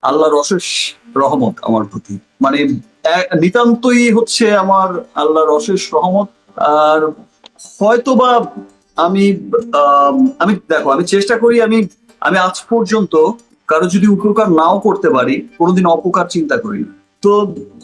আল্লাহর অশেষ রহমত আমার প্রতি। মানে নিতান্তই হচ্ছে আমার আল্লাহর অশেষ রহমত। আর হয়তোবা আমি আমি দেখো আমি চেষ্টা করি আমি আমি আজ পর্যন্ত কারো যদি উপকার নাও করতে পারি, কোনোদিন অপকার চিন্তা করি না। তো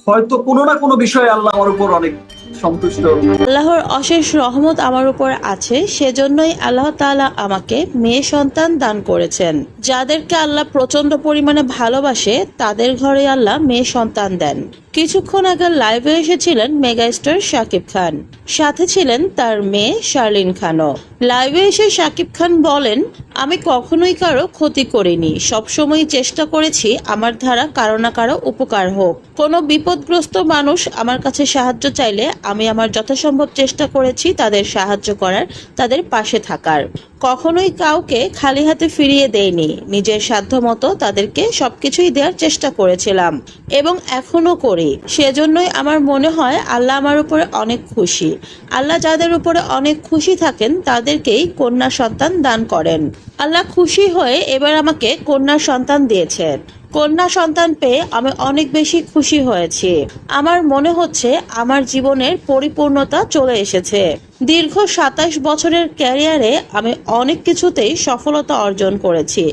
হয়তো কোনো না কোনো বিষয়ে আল্লাহ আমার উপর অনেক সন্তুষ্ট। আল্লাহর অশেষ রহমত আমার উপর আছে, সেজন্যই আল্লাহ তাআলা আমাকে মেয়ে সন্তান দান করেছেন। যাদেরকে আল্লাহ প্রচন্ড পরিমাণে ভালোবাসে তাদের ঘরে আল্লাহ মেয়ে সন্তান দেন। কিছুক্ষণ আগে লাইভে এসেছিলেন মেগাস্টার শাকিব খান, সাথে ছিলেন তার মেয়ে শার্লিন খানও। লাইভে এসে শাকিব খান বলেন, আমি কখনোই কারো ক্ষতি করিনি, সবসময় চেষ্টা করেছি আমার দ্বারা কারো না কারো উপকার হোক। কোনো বিপদগ্রস্ত মানুষ আমার কাছে সাহায্য চাইলে আমি আমার যথাসম্ভব চেষ্টা করেছি তাদের সাহায্য করার, তাদের পাশে থাকার। কখনোই কাউকে খালি হাতে ফিরিয়ে দেইনি, নিজের সাধ্যমতো তাদেরকে সবকিছুই দেওয়ার চেষ্টা করেছিলাম এবং এখনো করি। সেজন্যই আমার মনে হয় আল্লাহ আমার উপরে অনেক খুশি। আল্লাহ যাদের উপরে অনেক খুশি থাকেন তাদেরকেই কন্যা সন্তান দান করেন। আল্লাহ খুশি হয়ে এবার আমাকে কন্যা সন্তান দিয়েছেন। কন্যা সন্তান পেয়ে আমি অনেক বেশি খুশি হয়েছি। আমার মনে হচ্ছে আমার জীবনের পরিপূর্ণতা চলে এসেছে। দীর্ঘ ২৭ বছরের ক্যারিয়ারে আমি অনেক কিছুতেই সফলতা অর্জন করেছি।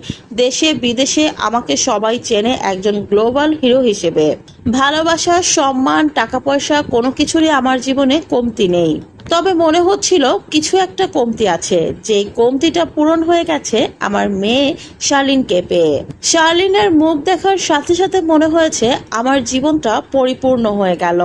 দেশে বিদেশে আমাকে সবাই চেনে একজন গ্লোবাল হিরো হিসেবে। ভালোবাসা, সম্মান, টাকা পয়সা কোনো কিছুরই আমার জীবনে কমতি নেই। তবে মনে হচ্ছিল কিছু একটা কমতি আছে, যে কমতিটা পূরণ হয়ে গেছে আমার মেয়ে শার্লিনকে পেয়ে। শার্লিনের মুখ দেখার সাথে সাথে মনে হয়েছে আমার জীবনটা পরিপূর্ণ হয়ে গেল।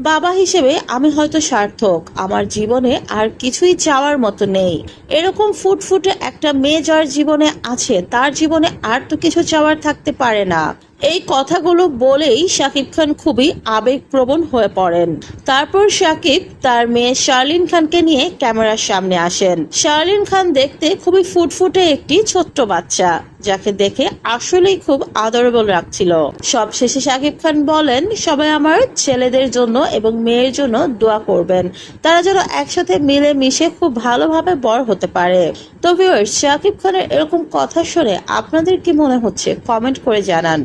বাবা হিসেবে আমি হয়তো সার্থক, আমার জীবনে আর কিছুই চাওয়ার মতো নেই। এরকম ফুটফুটে একটা মেয়ে যার জীবনে আছে তার জীবনে আর তো কিছু চাওয়ার থাকতে পারে না। এই কথাগুলো বলেই শাকিব খান খুবই আবেগপ্রবণ হয়ে পড়েন। তারপর শাকিব তার মেয়ে শার্লিন খানকে নিয়ে ক্যামেরার সামনে আসেন। শার্লিন খান দেখতে খুবই ফুটফুটে একটি ছোট্ট বাচ্চা, যাকে দেখে আসলেই খুব আদরেবল লাগছিল। সবশেষে শাকিব খান বলেন, সবাই আমার ছেলেদের জন্য এবং মেয়ের জন্য দোয়া করবেন, তারা যেন একসাথে মিলে মিশে খুব ভালোভাবে বড় হতে পারে। তো ভিউয়ার্স, শাকিব খানের এরকম কথা শুনে আপনাদের কি মনে হচ্ছে কমেন্ট করে জানান।